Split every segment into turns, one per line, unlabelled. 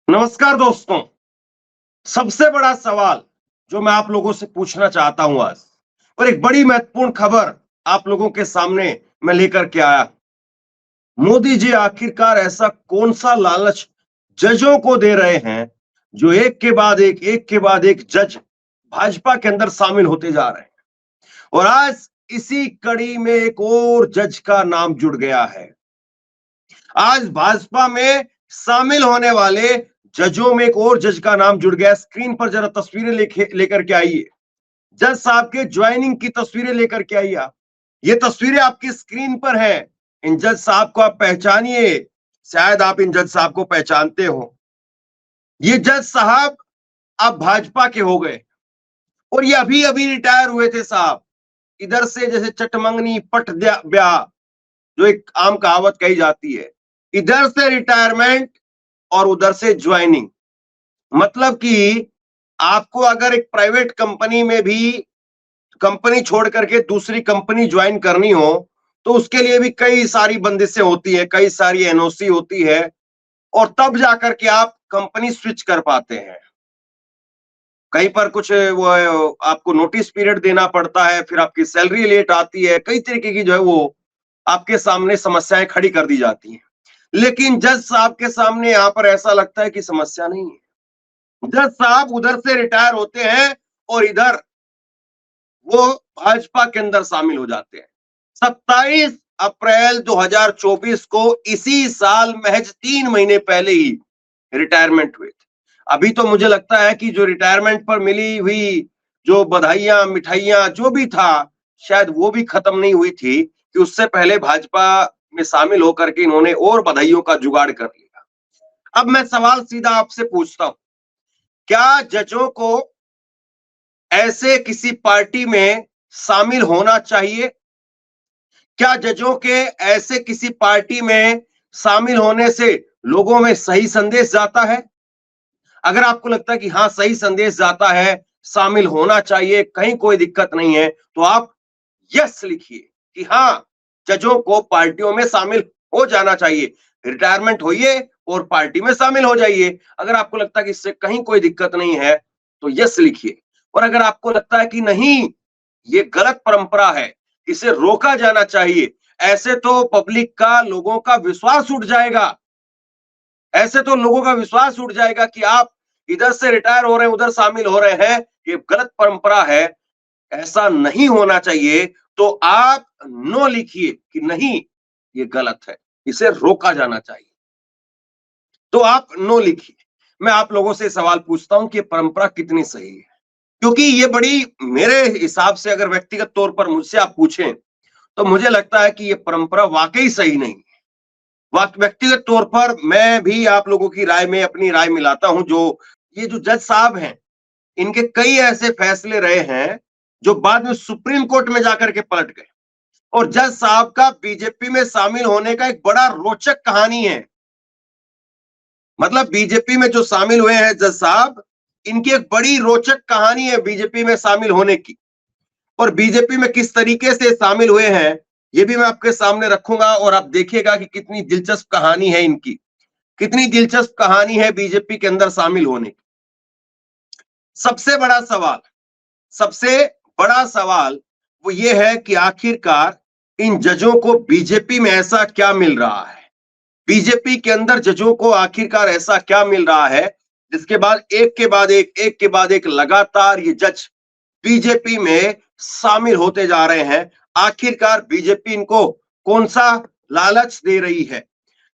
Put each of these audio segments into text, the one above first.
नमस्कार दोस्तों। सबसे बड़ा सवाल जो मैं आप लोगों से पूछना चाहता हूं आज, और एक बड़ी महत्वपूर्ण खबर आप लोगों के सामने मैं लेकर के आया। मोदी जी आखिरकार ऐसा कौन सा लालच जजों को दे रहे हैं जो एक के बाद एक जज भाजपा के अंदर शामिल होते जा रहे हैं। और आज इसी कड़ी में एक और जज का नाम जुड़ गया है। आज भाजपा में शामिल होने वाले जजों में एक और जज का नाम जुड़ गया। स्क्रीन पर जरा तस्वीरें लेकर के आइए। जज साहब के ज्वाइनिंग की तस्वीरें लेकर के आइए आप। ये तस्वीरें आपकी स्क्रीन पर है। इन जज साहब को आप पहचानिए। शायद आप इन जज साहब को पहचानते हो। ये जज साहब अब भाजपा के हो गए और ये अभी अभी रिटायर हुए थे साहब। इधर से जैसे चटमंगनी पट ब्याह, जो एक आम कहावत कही जाती है, इधर से रिटायरमेंट और उधर से ज्वाइनिंग। मतलब कि आपको अगर एक प्राइवेट कंपनी में भी कंपनी छोड़ करके दूसरी कंपनी ज्वाइन करनी हो तो उसके लिए भी कई सारी बंदिशें होती है, कई सारी एनओसी होती है, और तब जाकर के आप कंपनी स्विच कर पाते हैं। कहीं पर कुछ वो आपको नोटिस पीरियड देना पड़ता है, फिर आपकी सैलरी लेट आती है, कई तरीके की जो है वो आपके सामने समस्याएं खड़ी कर दी जाती हैं। लेकिन जज साहब के सामने यहां पर ऐसा लगता है कि समस्या नहीं है। जज साहब उधर से रिटायर होते हैं और इधर वो भाजपा के अंदर शामिल हो जाते हैं। 27 अप्रैल 2024 को, इसी साल महज 3 महीने पहले ही रिटायरमेंट हुए थे। अभी तो मुझे लगता है कि जो रिटायरमेंट पर मिली हुई जो बधाइयां मिठाइयां जो भी था, शायद वो भी खत्म नहीं हुई थी कि उससे पहले भाजपा में शामिल होकर के इन्होंने और बधाइयों का जुगाड़ कर लिया। अब मैं सवाल सीधा आपसे पूछता हूं, क्या जजों को ऐसे किसी पार्टी में शामिल होना चाहिए? क्या जजों के ऐसे किसी पार्टी में शामिल होने से लोगों में सही संदेश जाता है? अगर आपको लगता है कि हाँ, सही संदेश जाता है, शामिल होना चाहिए, कहीं कोई दिक्कत नहीं है, तो आप यस लिखिए कि हाँ, जजों को पार्टियों में शामिल हो जाना चाहिए। रिटायरमेंट होइए और पार्टी में शामिल हो जाइए। अगर आपको लगता है कि इससे कहीं कोई दिक्कत नहीं है, तो यस लिखिए। और अगर आपको लगता है कि नहीं, ये गलत परंपरा है, इसे रोका जाना चाहिए, ऐसे तो पब्लिक का, लोगों का विश्वास उठ जाएगा। ऐसे तो लोगों का विश्वास उठ जाएगा कि आप इधर से रिटायर हो रहे हैं, उधर शामिल हो रहे हैं, ये गलत परंपरा है, ऐसा नहीं होना चाहिए। तो आप नो लिखिए कि नहीं, ये गलत है, इसे रोका जाना चाहिए। तो आप नो लिखिए। मैं आप लोगों से सवाल पूछता हूं कि ये परंपरा कितनी सही है, क्योंकि ये बड़ी, मेरे हिसाब से अगर व्यक्तिगत तौर पर मुझसे आप पूछें तो मुझे लगता है कि ये परंपरा वाकई सही नहीं है। व्यक्तिगत तौर पर मैं भी आप लोगों की राय में अपनी राय मिलाता हूं। जो ये जो जज साहब हैं, इनके कई ऐसे फैसले रहे हैं जो बाद में सुप्रीम कोर्ट में जाकर के पलट गए। और जज साहब का बीजेपी में शामिल होने का एक बड़ा रोचक कहानी है। मतलब बीजेपी में जो शामिल हुए हैं जज साहब, इनकी एक बड़ी रोचक कहानी है बीजेपी में शामिल होने की। और बीजेपी में किस तरीके से शामिल हुए हैं, ये भी मैं आपके सामने रखूंगा, और आप देखिएगा कि कितनी दिलचस्प कहानी है इनकी, कितनी दिलचस्प कहानी है बीजेपी के अंदर शामिल होने की। सबसे बड़ा सवाल, सबसे बड़ा सवाल वो ये है कि आखिरकार इन जजों को बीजेपी में ऐसा क्या मिल रहा है? बीजेपी के अंदर जजों को आखिरकार ऐसा क्या मिल रहा है जिसके बाद एक के बाद एक लगातार ये जज बीजेपी में शामिल होते जा रहे हैं? आखिरकार बीजेपी इनको कौन सा लालच दे रही है?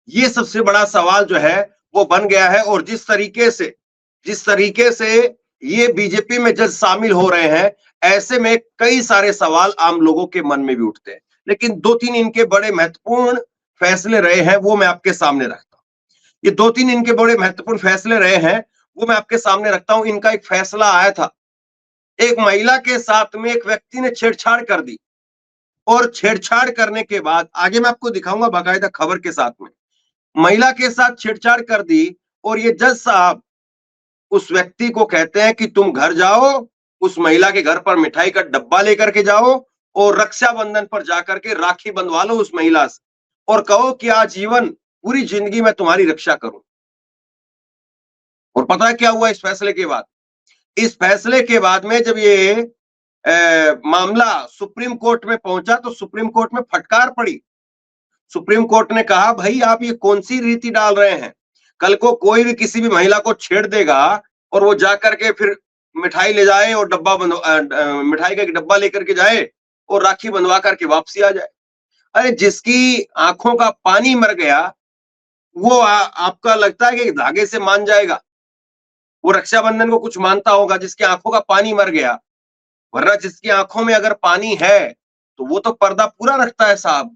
ये सबसे बड़ा सवाल जो है वो बन गया है। और जिस तरीके से ये बीजेपी में जज शामिल हो रहे हैं, ऐसे में कई सारे सवाल आम लोगों के मन में भी उठते हैं। लेकिन दो तीन इनके बड़े महत्वपूर्ण फैसले रहे हैं, वो मैं आपके सामने रखता हूं। ये दो तीन इनके बड़े महत्वपूर्ण फैसले रहे हैं, वो मैं आपके सामने रखता हूं। इनका एक फैसला आया था, एक महिला के साथ में एक व्यक्ति ने छेड़छाड़ कर दी, और छेड़छाड़ करने के बाद, आगे मैं आपको दिखाऊंगा बाकायदा खबर के साथ में, महिला के साथ छेड़छाड़ कर दी। और ये जज साहब उस व्यक्ति को कहते हैं कि तुम घर जाओ, उस महिला के घर पर मिठाई का डब्बा लेकर के जाओ, और रक्षाबंधन पर जाकर के राखी बंधवा लो उस महिला से, और कहो कि आजीवन, पूरी जिंदगी मैं तुम्हारी रक्षा करूं। पता है क्या हुआ इस फैसले के बाद? इस फैसले के बाद में जब ये मामला सुप्रीम कोर्ट में पहुंचा तो सुप्रीम कोर्ट में फटकार पड़ी। सुप्रीम कोर्ट ने कहा भाई आप ये कौन सी रीति डाल रहे हैं? कल को कोई भी किसी भी महिला को छेड़ देगा और वो जा करके फिर मिठाई ले जाए और मिठाई का एक डब्बा लेकर के जाए और राखी बंधवा करके वापसी आ जाए। अरे जिसकी आंखों का पानी मर गया वो आपका लगता है कि धागे से मान जाएगा? वो रक्षाबंधन को कुछ मानता होगा जिसकी आंखों का पानी मर गया। वरना जिसकी आंखों में अगर पानी है तो वो तो पर्दा पूरा रखता है साहब।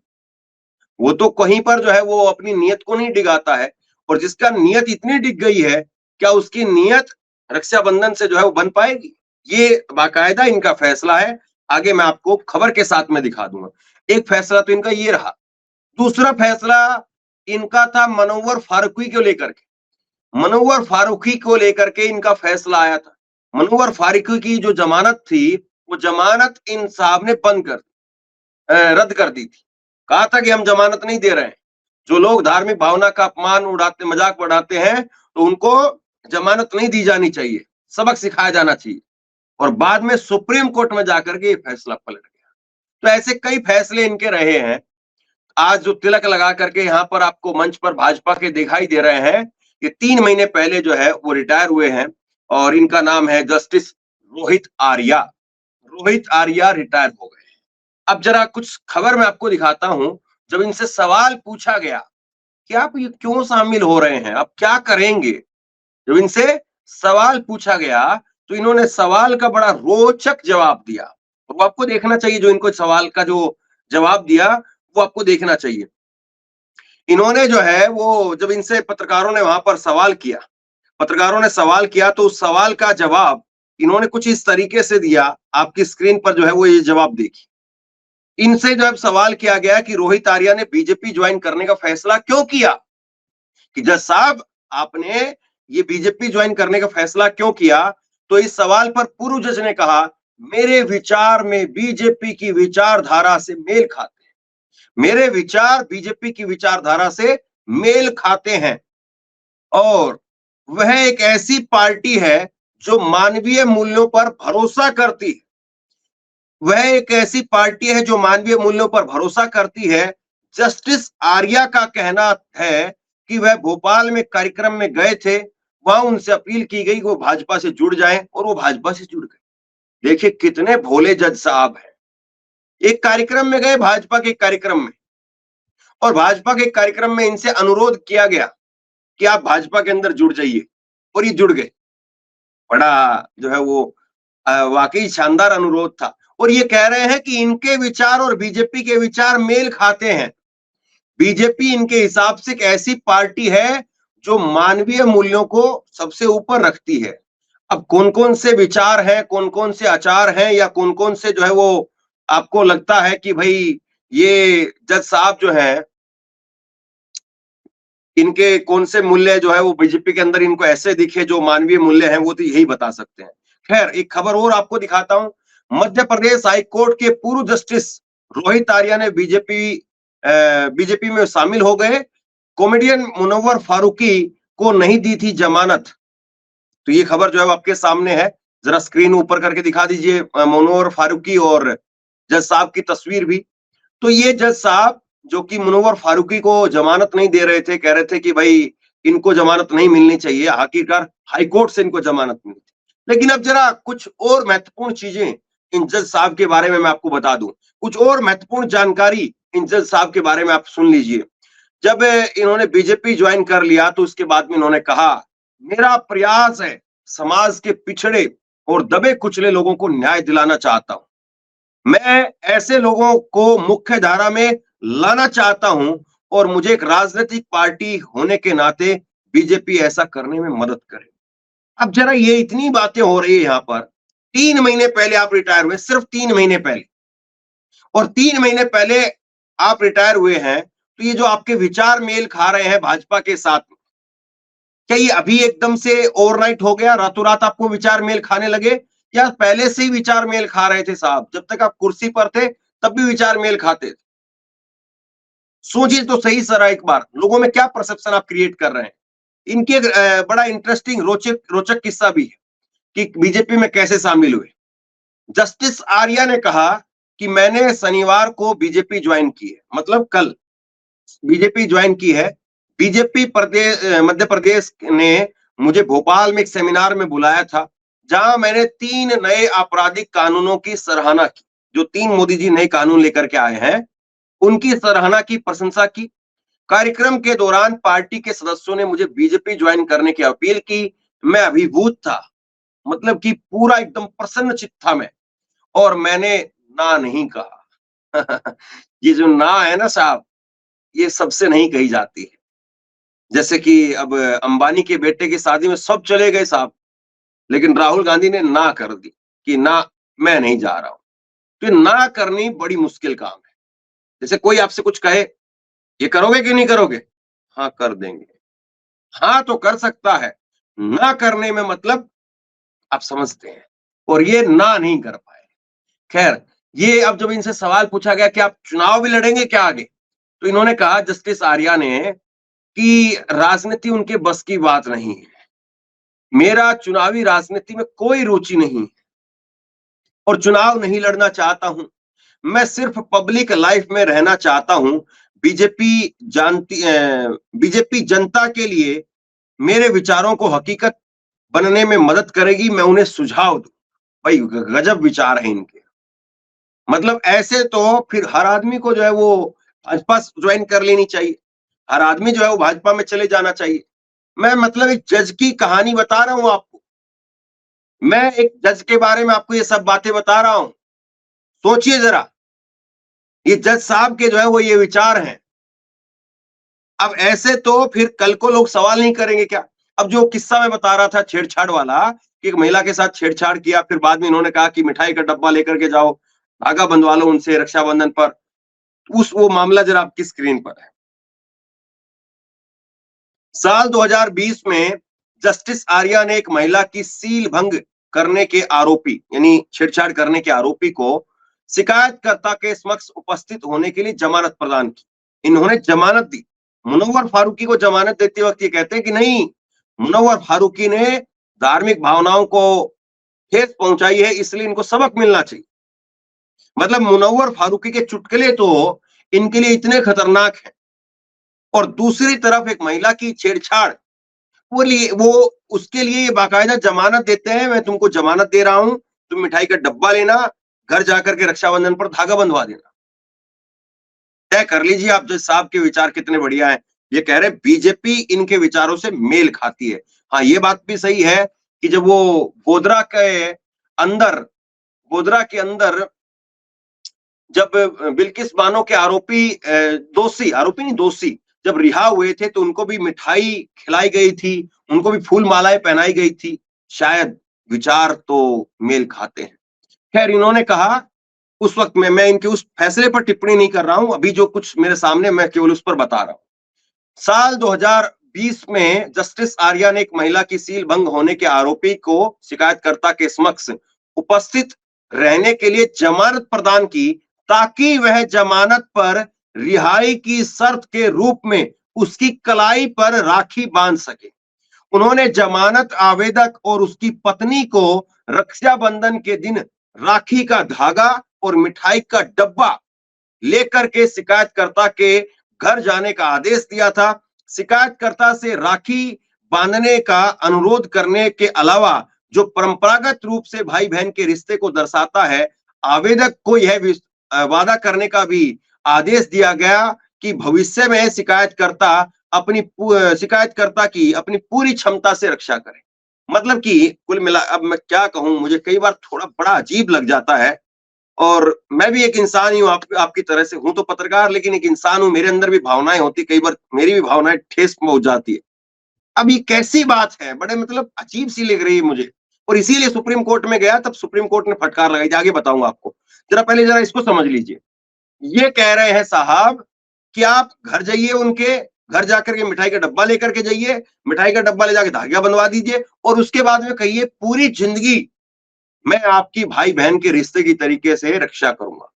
वो तो कहीं पर जो है वो अपनी नीयत को नहीं डिगाता है। और जिसका नीयत इतनी डिग गई है, क्या उसकी नीयत रक्षाबंधन से जो है वो बन पाएगी? ये बाकायदा इनका फैसला है। आगे मैं आपको खबर के साथ में दिखा दूंगा। एक फैसला तो इनका ये रहा। दूसरा फैसला इनका था मनोवर फारूकी को लेकर के। मनोवर फारूकी को लेकर के इनका फैसला आया था। मनोवर फारूकी की जो जमानत थी, वो जमानत इन साहब ने रद्द कर दी थी। कहा था कि हम जमानत नहीं दे रहे हैं। जो लोग धार्मिक भावना का अपमान उड़ाते, मजाक उड़ाते हैं, तो उनको जमानत नहीं दी जानी चाहिए, सबक सिखाया जाना चाहिए। और बाद में सुप्रीम कोर्ट में जाकर के ये फैसला पलट गया। तो ऐसे कई फैसले इनके रहे हैं। आज जो तिलक लगा करके यहाँ पर आपको मंच पर भाजपा के दिखाई दे रहे हैं, ये 3 महीने पहले जो है वो रिटायर हुए हैं और इनका नाम है जस्टिस रोहित आर्या। रोहित आर्या रिटायर हो गए। अब जरा कुछ खबर मैं आपको दिखाता हूं। जब इनसे सवाल पूछा गया कि आप ये क्यों शामिल हो रहे हैं, आप क्या करेंगे, जब इनसे सवाल पूछा गया तो इन्होंने सवाल का बड़ा रोचक जवाब दिया। वो आपको देखना चाहिए। जो इनको सवाल का जो जवाब दिया वो आपको देखना चाहिए। इन्होंने जो है वो जब इनसे पत्रकारों ने वहां पर सवाल किया, पत्रकारों ने सवाल किया तो उस सवाल का जवाब इन्होंने कुछ इस तरीके से दिया। आपकी स्क्रीन पर जो है वो ये जवाब देखिए। इनसे जब सवाल किया गया कि रोहित आर्या ने बीजेपी ज्वाइन करने का फैसला क्यों किया, कि जज साहब आपने ये बीजेपी ज्वाइन करने का फैसला क्यों किया, तो इस सवाल पर पूर्व जज ने कहा मेरे विचार में बीजेपी की विचारधारा से मेल खाते हैं। मेरे विचार बीजेपी की विचारधारा से मेल खाते हैं और वह एक ऐसी पार्टी है जो मानवीय मूल्यों पर भरोसा करती है। वह एक ऐसी पार्टी है जो मानवीय मूल्यों पर भरोसा करती है। जस्टिस आर्या का कहना है कि वह भोपाल में कार्यक्रम में गए थे, वहां उनसे अपील की गई कि वो भाजपा से जुड़ जाएं और वो भाजपा से जुड़ गए। देखिए कितने भोले जज साहब हैं। एक कार्यक्रम में गए, भाजपा के कार्यक्रम में, और भाजपा के कार्यक्रम में इनसे अनुरोध किया गया कि आप भाजपा के अंदर जुड़ जाइए और ये जुड़ गए। बड़ा जो है वो वाकई शानदार अनुरोध था। और ये कह रहे हैं कि इनके विचार और बीजेपी के विचार मेल खाते हैं। बीजेपी इनके हिसाब से एक ऐसी पार्टी है जो मानवीय मूल्यों को सबसे ऊपर रखती है। अब कौन कौन से विचार हैं, कौन कौन से आचार हैं, या कौन कौन से जो है वो आपको लगता है कि भाई ये जज साहब जो है इनके कौन से मूल्य जो है वो बीजेपी के अंदर इनको ऐसे दिखे जो मानवीय मूल्य हैं, वो तो यही बता सकते हैं। खैर एक खबर और आपको दिखाता हूं। मध्य प्रदेश हाईकोर्ट के पूर्व जस्टिस रोहित आर्या ने बीजेपी में शामिल हो गए। कॉमेडियन मुनव्वर फारूकी को नहीं दी थी जमानत। तो ये खबर जो है आपके सामने है। जरा स्क्रीन ऊपर करके दिखा दीजिए मुनव्वर फारूकी और जज साहब की तस्वीर भी। तो ये जज साहब जो कि मुनव्वर फारूकी को जमानत नहीं दे रहे थे, कह रहे थे कि भाई इनको जमानत नहीं मिलनी चाहिए, आखिरकार हाईकोर्ट से इनको जमानत मिली थी। लेकिन अब जरा कुछ और महत्वपूर्ण चीजें इन जज साहब के बारे में मैं आपको बता दूं। कुछ और महत्वपूर्ण जानकारी इन जज साहब के बारे में आप सुन लीजिए। जब इन्होंने बीजेपी ज्वाइन कर लिया तो उसके बाद में इन्होंने कहा मेरा प्रयास है समाज के पिछड़े और दबे कुचले लोगों को न्याय दिलाना चाहता हूं। मैं ऐसे लोगों को मुख्य धारा में लाना चाहता हूं और मुझे एक राजनीतिक पार्टी होने के नाते बीजेपी ऐसा करने में मदद करे। अब जरा ये इतनी बातें हो रही है यहां पर। 3 महीने पहले आप रिटायर हुए, सिर्फ 3 महीने पहले, और 3 महीने पहले आप रिटायर हुए हैं। तो ये जो आपके विचार मेल खा रहे हैं भाजपा के साथ, क्या ये अभी एकदम से ओवरनाइट हो गया, रातों रात आपको विचार मेल खाने लगे, या पहले से ही विचार मेल खा रहे थे साहब? जब तक आप कुर्सी पर थे तब भी विचार मेल खाते थे। सोचिए तो सही सर एक बार, लोगों में क्या परसेप्शन आप क्रिएट कर रहे हैं। इनकी एक बड़ा इंटरेस्टिंग रोचक रोचक किस्सा भी है कि बीजेपी में कैसे शामिल हुए। जस्टिस आर्या ने कहा कि मैंने शनिवार को बीजेपी ज्वाइन की है, मतलब कल बीजेपी ज्वाइन की है। बीजेपी प्रदेश मध्य प्रदेश ने मुझे भोपाल में एक सेमिनार में बुलाया था, जहां मैंने 3 नए आपराधिक कानूनों की सराहना की। जो 3 मोदी जी नए कानून लेकर के आए हैं, उनकी सराहना की, प्रशंसा की। कार्यक्रम के दौरान पार्टी के सदस्यों ने मुझे बीजेपी ज्वाइन करने की अपील की। मैं अभिभूत था, मतलब कि पूरा एकदम प्रसन्नचित्त था मैं, और मैंने ना नहीं कहा। ये जो ना है ना साहब, ये सबसे नहीं कही जाती है। जैसे कि अब अंबानी के बेटे की शादी में सब चले गए साहब, लेकिन राहुल गांधी ने ना कर दी कि ना, मैं नहीं जा रहा हूं। तो ना करनी बड़ी मुश्किल काम है। जैसे कोई आपसे कुछ कहे, ये करोगे कि नहीं करोगे? हाँ, कर देंगे। हाँ तो कर सकता है, ना करने में मतलब आप समझते हैं, और ये ना नहीं कर पाए। खैर, ये अब जब इनसे सवाल पूछा गया कि आप चुनाव भी लड़ेंगे क्या आगे, तो इन्होंने कहा, जस्टिस आर्या ने, कि राजनीति उनके बस की बात नहीं है। मेरा चुनावी राजनीति में कोई रुचि नहीं है और चुनाव नहीं लड़ना चाहता हूं। मैं सिर्फ पब्लिक लाइफ में रहना चाहता हूं। बीजेपी जानती बीजेपी जनता के लिए मेरे विचारों को हकीकत बनने में मदद करेगी, मैं उन्हें सुझाव दूं। भाई गजब विचार है इनके। मतलब ऐसे तो फिर हर आदमी को जो है वो भाजपा ज्वाइन कर लेनी चाहिए, हर आदमी जो है वो भाजपा में चले जाना चाहिए। मैं मतलब एक जज की कहानी बता रहा हूं आपको, मैं एक जज के बारे में आपको ये सब बातें बता रहा हूं। सोचिए जरा, ये जज साहब के जो है वो ये विचार हैं। अब ऐसे तो फिर कल को लोग सवाल नहीं करेंगे क्या? अब जो किस्सा मैं बता रहा था छेड़छाड़ वाला, कि एक महिला के साथ छेड़छाड़ किया, फिर बाद में इन्होंने कहा कि मिठाई का डब्बा लेकर के जाओ, धागा बंधवा लो उनसे रक्षाबंधन पर। उस वो मामला जरा आपकी स्क्रीन पर है। साल 2020 में जस्टिस आर्या ने एक महिला की सील भंग करने के आरोपी, यानी छेड़छाड़ करने के आरोपी को शिकायतकर्ता के समक्ष उपस्थित होने के लिए जमानत प्रदान की। इन्होंने जमानत दी। मुनव्वर फारूकी को जमानत देते वक्त ये कहते हैं कि नहीं, मुनव्वर फारूकी ने धार्मिक भावनाओं को ठेस पहुंचाई है, इसलिए इनको सबक मिलना चाहिए। मतलब मुनव्वर फारूकी के चुटकुले तो इनके लिए इतने खतरनाक हैं, और दूसरी तरफ एक महिला की छेड़छाड़, वो उसके लिए ये बाकायदा जमानत देते हैं, मैं तुमको जमानत दे रहा हूं, तुम मिठाई का डब्बा लेना, घर जाकर के रक्षाबंधन पर धागा बंधवा देना। तय कर लीजिए आप जज साहब के विचार कितने बढ़िया हैं। ये कह रहे बीजेपी इनके विचारों से मेल खाती है। हाँ, ये बात भी सही है कि जब वो गोधरा के अंदर गोधरा के अंदर जब बिल्किस बानो के आरोपी नहीं दोषी जब रिहा हुए थे, तो उनको भी मिठाई खिलाई गई थी, उनको भी फूल मालाएं पहनाई गई थी। शायद विचार तो मेल खाते हैं। खैर, इन्होंने कहा, उस वक्त में, मैं इनके उस फैसले पर टिप्पणी नहीं कर रहा हूं, अभी जो कुछ मेरे सामने मैं केवल उस पर बता रहा हूं। साल 2020 में जस्टिस आर्या ने एक महिला की सील भंग होने के आरोपी को शिकायतकर्ता के समक्ष उपस्थित रहने के लिए जमानत प्रदान की, ताकि वह जमानत पर रिहाई की शर्त के रूप में उसकी कलाई पर राखी बांध सके। उन्होंने जमानत आवेदक और उसकी पत्नी को रक्षाबंधन के दिन राखी का धागा और मिठाई का डब्बा लेकर के शिकायतकर्ता के घर जाने का आदेश दिया था। शिकायतकर्ता से राखी बांधने का अनुरोध करने के अलावा, जो परंपरागत रूप से भाई बहन के रिश्ते को दर्शाता है, आवेदक को यह वादा करने का भी आदेश दिया गया कि भविष्य में शिकायतकर्ता की अपनी पूरी क्षमता से रक्षा करें। मतलब कि कुल मिला, अब मैं क्या कहूं, मुझे कई बार थोड़ा बड़ा अजीब लग जाता है। और मैं भी एक इंसान ही हूँ, आपकी तरह से हूं तो पत्रकार, लेकिन एक इंसान हूं, मेरे अंदर भी भावनाएं होती, कई बार मेरी भी भावनाएं ठेस पहुंच जाती है। अब ये कैसी बात है, बड़े मतलब अजीब सी लग रही है मुझे, और इसीलिए सुप्रीम कोर्ट में गया, तब सुप्रीम कोर्ट ने फटकार लगाई। आगे बताऊंगा आपको, जरा इसको समझ लीजिए। ये कह रहे हैं साहब कि आप घर जाइए, उनके घर जाकर के मिठाई का डब्बा लेकर के जाइए, मिठाई का डब्बा ले जाके धागा बनवा दीजिए, और उसके बाद में कहिए पूरी जिंदगी मैं आपकी भाई बहन के रिश्ते की तरीके से रक्षा करूंगा।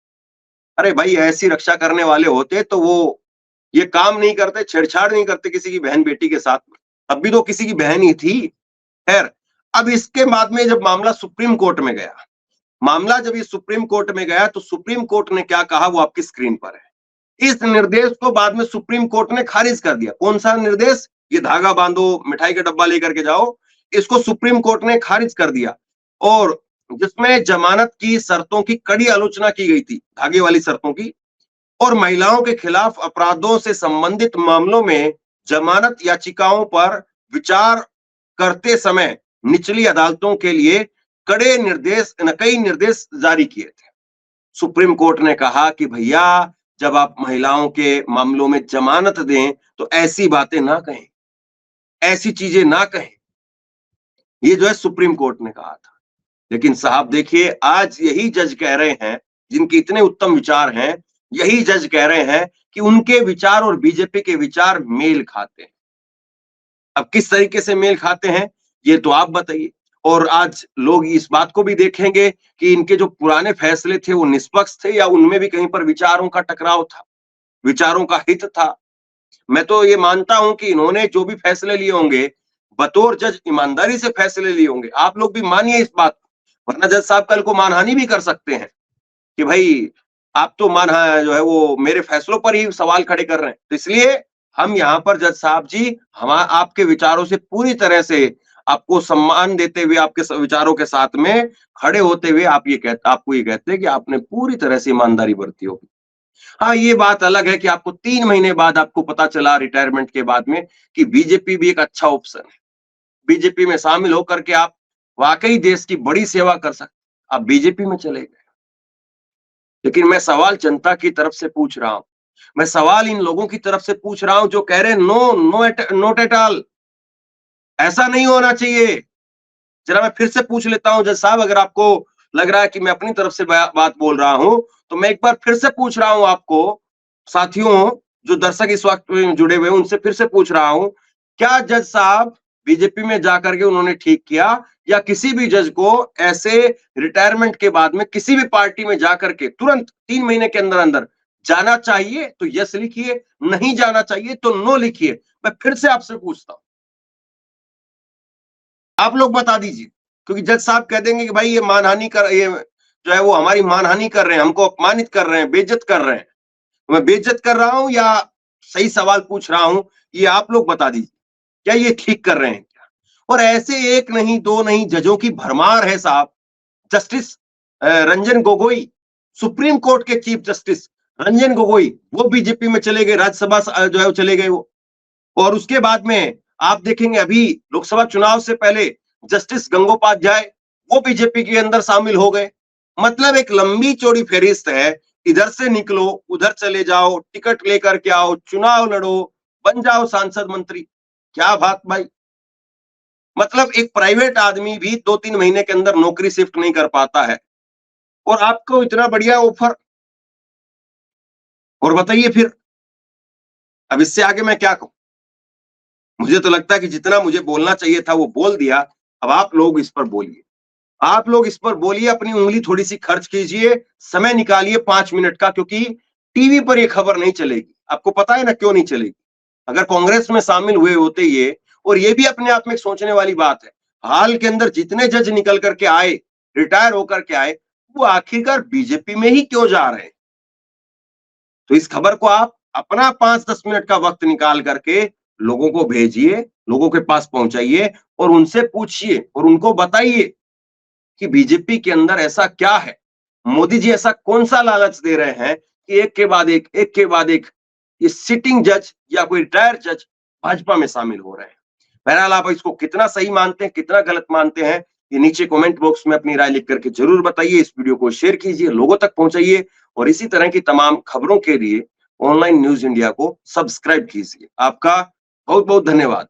अरे भाई, ऐसी रक्षा करने वाले होते तो वो ये काम नहीं करते, छेड़छाड़ नहीं करते किसी की बहन बेटी के साथ में। अब भी तो किसी की बहन ही थी। खैर, अब इसके बाद में जब मामला सुप्रीम कोर्ट में गया, मामला जब ये सुप्रीम कोर्ट में गया तो सुप्रीम कोर्ट ने क्या कहा वो आपकी स्क्रीन पर है। इस निर्देश को बाद में सुप्रीम कोर्ट ने खारिज कर दिया। कौन सा निर्देश? ये धागा बांधो, मिठाई का डब्बा लेकर के जाओ, इसको सुप्रीम कोर्ट ने खारिज कर दिया। और जिसमें जमानत की शर्तों की कड़ी आलोचना की गई थी, धागे वाली शर्तों की, और महिलाओं के खिलाफ अपराधों से संबंधित मामलों में जमानत याचिकाओं पर विचार करते समय निचली अदालतों के लिए कई निर्देश जारी किए थे। सुप्रीम कोर्ट ने कहा कि भैया जब आप महिलाओं के मामलों में जमानत दें तो ऐसी बातें ना कहें, ऐसी चीजें ना कहें। ये जो है सुप्रीम कोर्ट ने कहा था। लेकिन साहब देखिए, आज यही जज कह रहे हैं, जिनके इतने उत्तम विचार हैं, यही जज कह रहे हैं कि उनके विचार और बीजेपी के विचार मेल खाते हैं। अब किस तरीके से मेल खाते हैं ये तो आप बताइए। और आज लोग इस बात को भी देखेंगे कि इनके जो पुराने फैसले थे वो निष्पक्ष थे या उनमें भी कहीं पर विचारों का टकराव था, विचारों का हित था। मैं तो ये मानता हूं कि इन्होंने जो भी फैसले लिए होंगे बतौर जज ईमानदारी से फैसले लिए होंगे। आप लोग भी मानिए इस बात को, वरना जज साहब कल को मानहानि भी कर सकते हैं कि भाई आप तो जो है वो मेरे फैसलों पर ही सवाल खड़े कर रहे हैं। तो इसलिए हम यहाँ पर जज साहब जी, हम आपके विचारों से पूरी तरह से आपको सम्मान देते हुए, आपके विचारों के साथ में खड़े होते हुए आपको ये कहते हैं कि आपने पूरी तरह से ईमानदारी बरती होगी। हाँ, ये बात अलग है कि आपको 3 महीने बाद आपको पता चला रिटायरमेंट के बाद में कि बीजेपी भी एक अच्छा ऑप्शन है। बीजेपी में शामिल होकर के आप वाकई देश की बड़ी सेवा कर सकते। आप बीजेपी में चले गए। लेकिन मैं सवाल जनता की तरफ से पूछ रहा हूं, मैं सवाल इन लोगों की तरफ से पूछ रहा हूं जो कह रहे हैं नोट एट ऑल, ऐसा नहीं होना चाहिए। जरा मैं फिर से पूछ लेता हूं जज साहब, अगर आपको लग रहा है कि मैं अपनी तरफ से बात बोल रहा हूं तो मैं एक बार फिर से पूछ रहा हूं आपको, साथियों जो दर्शक इस वक्त जुड़े हुए हैं उनसे फिर से पूछ रहा हूं, क्या जज साहब बीजेपी में जाकर के उन्होंने ठीक किया, या किसी भी जज को ऐसे रिटायरमेंट के बाद में किसी भी पार्टी में जाकर के तुरंत 3 महीने के अंदर अंदर जाना चाहिए तो यस लिखिए, नहीं जाना चाहिए तो नो लिखिए। मैं फिर से आपसे पूछता हूं, आप लोग बता दीजिए, क्योंकि जज साहब कह देंगे कि भाई ये मानहानि कर, ये जो है वो हमारी मानहानि कर रहे हैं, हमको अपमानित कर रहे हैं, बेइज्जत कर रहे हैं। मैं बेइज्जत कर रहा हूं या सही सवाल पूछ रहा हूं, ये आप लोग बता दीजिए। क्या ये ठीक कर रहे हैं क्या? और ऐसे एक नहीं दो नहीं जजों की भरमार है साहब। Justice Ranjan Gogoi, supreme court के चीफ जस्टिस रंजन गोगोई, वो बीजेपी में चले गए, राज्यसभा जो है वो चले गए वो। और उसके बाद में आप देखेंगे अभी लोकसभा चुनाव से पहले जस्टिस गंगोपाध्याय, वो बीजेपी के अंदर शामिल हो गए। मतलब एक लंबी चौड़ी फेरिस्त है, इधर से निकलो उधर चले जाओ, टिकट लेकर के आओ, चुनाव लड़ो, बन जाओ सांसद मंत्री। क्या बात भाई, मतलब एक प्राइवेट आदमी भी 2-3 महीने के अंदर नौकरी शिफ्ट नहीं कर पाता है और आपको इतना बढ़िया ऑफर। और बताइए फिर अब इससे आगे मैं क्या कहूं? मुझे तो लगता है कि जितना मुझे बोलना चाहिए था वो बोल दिया। अब आप लोग इस पर बोलिए, आप लोग इस पर बोलिए, अपनी उंगली थोड़ी सी खर्च कीजिए, समय निकालिए 5 मिनट का, क्योंकि टीवी पर ये खबर नहीं चलेगी। आपको पता है ना क्यों नहीं चलेगी? अगर कांग्रेस में शामिल हुए होते ये, और ये भी अपने आप में सोचने वाली बात है, हाल के अंदर जितने जज निकल करके आए, रिटायर होकर के आए, वो आखिरकार बीजेपी में ही क्यों जा रहे हैं? तो इस खबर को आप अपना 5-10 मिनट का वक्त निकाल करके लोगों को भेजिए, लोगों के पास पहुंचाइए और उनसे पूछिए और उनको बताइए कि बीजेपी के अंदर ऐसा क्या है, मोदी जी ऐसा कौन सा लालच दे रहे हैं कि एक के बाद एक ये सिटिंग जज या कोई रिटायर जज भाजपा में शामिल हो रहे हैं। बहरहाल आप इसको कितना सही मानते हैं, कितना गलत मानते हैं, ये नीचे कमेंट बॉक्स में अपनी राय लिख करके जरूर बताइए। इस वीडियो को शेयर कीजिए, लोगों तक पहुंचाइए और इसी तरह की तमाम खबरों के लिए ऑनलाइन न्यूज इंडिया को सब्सक्राइब कीजिए। आपका बहुत बहुत धन्यवाद।